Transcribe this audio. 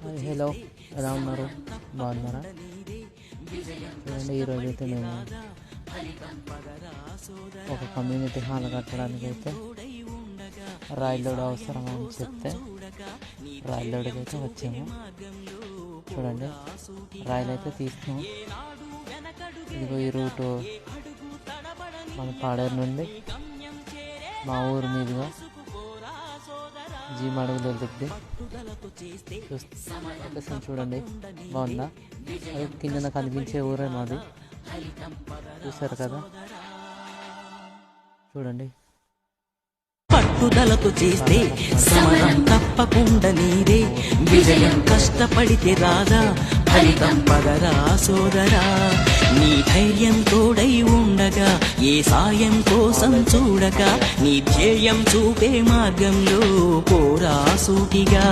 Hi hello, ఎలా ఉన్నారు? బాగున్నారా? చూడండి, ఈరోజు అయితే మేము ఒక కమ్యూనిటీ హాల్ కట్టడానికి అయితే రాయిలోడ్ అవసరం అని చెప్తే రాయిలోడ్కి అయితే వచ్చాము. చూడండి, రాయిలు అయితే తీస్తాము. ఇదిగో ఈ రూటు మన పాడేరు నుండి మా ఊరు మీదుగా జీమడుగులు వెళ్తుంది. చూడండి, బాగుందా? అది కింద కనిపించే ఊరే మాది. చూసారు కదా, చూడండి. పట్టుదలతో చేస్తే సమరం తప్పకుండా నీదే విజయం. కష్టపడితే రాదా ఫలితం పదరా సోదరా. నీ ధైర్యం తోడై ఉండగా ఏ సాయం కోసం చూడక నీ ధ్యేయం చూపే మార్గంలో పోరా సూటిగా.